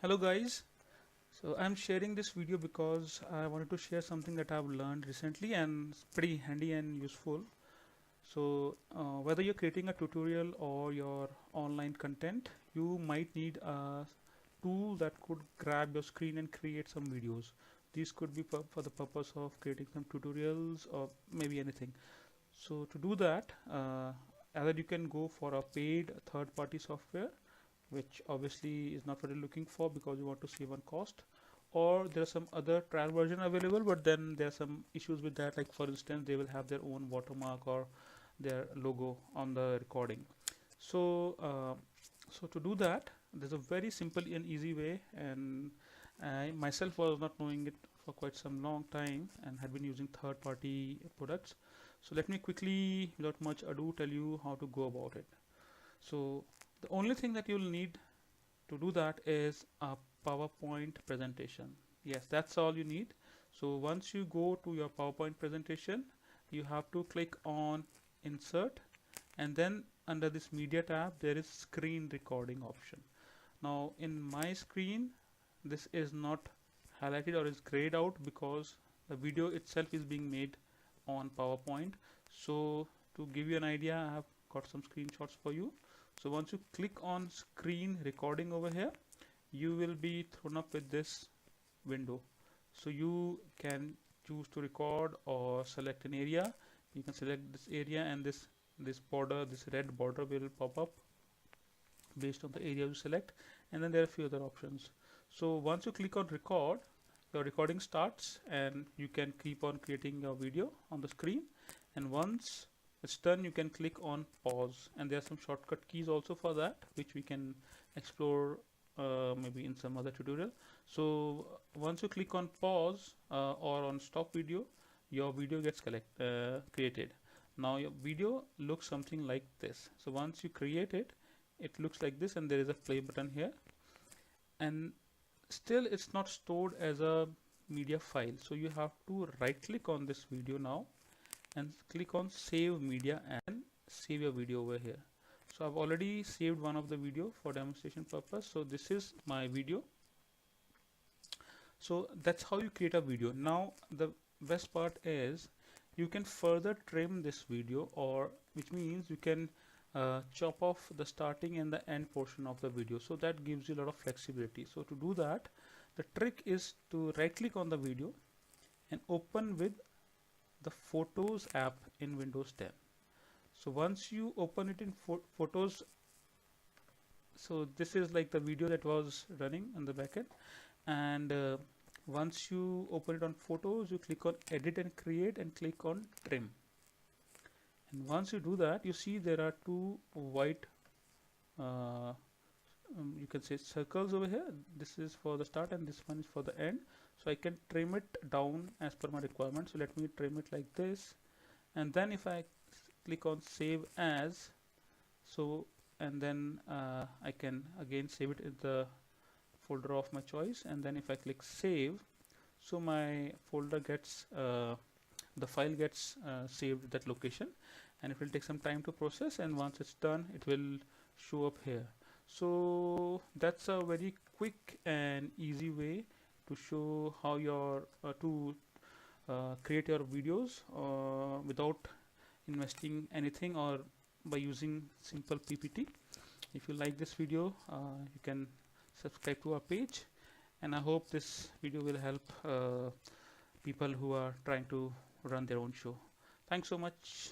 Hello guys, so I'm sharing this video because I wanted to share something that I've learned recently and it's pretty handy and useful. So whether you're creating a tutorial or your online content, you might need a tool that could grab your screen and create some videos. These could be for the purpose of creating some tutorials or maybe anything. So to do that, either you can go for a paid third-party software, which obviously is not what you're looking for because you want to save on cost, or there's some other trial version available, but then there are some issues with that, like for instance they will have their own watermark or their logo on the recording. So to do that, there's a very simple and easy way, and I myself was not knowing it for quite some long time and had been using third-party products. So let me quickly, without much ado, tell you how to go about it. So the only thing that you'll need to do that is a PowerPoint presentation. Yes, that's all you need. So once you go to your PowerPoint presentation, you have to click on Insert, and then under this Media tab there is Screen Recording option. Now in my screen this is not highlighted or is grayed out because the video itself is being made on PowerPoint. So to give you an idea, I have got some screenshots for you. So once you click on screen recording over here, you will be thrown up with this window. So you can choose to record or select an area. You can select this area, and this border, this red border will pop up based on the area you select, and then there are a few other options. So once you click on record, your recording starts and you can keep on creating your video on the screen, and once it's done you can click on pause, and there are some shortcut keys also for that which we can explore maybe in some other tutorial. So once you click on pause or on stop video, your video gets created. Now your video looks something like this. So once you create it, it looks like this, and there is a play button here, and still it's not stored as a media file. So you have to right click on this video now and click on save media and save your video over here. So I've already saved one of the video for demonstration purpose. So this is my video. So that's how you create a video. Now the best part is you can further trim this video, or which means you can chop off the starting and the end portion of the video. So that gives you a lot of flexibility. So to do that, the trick is to right click on the video and open with the Photos app in Windows 10. So once you open it in Photos, so this is like the video that was running on the backend, and once you open it on Photos, you click on Edit and Create and click on Trim. And once you do that, you see there are two white you can say circles over here. This is for the start and this one is for the end. So I can trim it down as per my requirement. So let me trim it like this, and then if I click on save as, so and then I can again save it in the folder of my choice, and then if I click save, so my folder gets the file gets saved at that location, and it will take some time to process, and once it's done it will show up here. So that's a very quick and easy way to show how your create your videos without investing anything or by using simple PPT. If you like this video, you can subscribe to our page, and I hope this video will help people who are trying to run their own show. Thanks so much.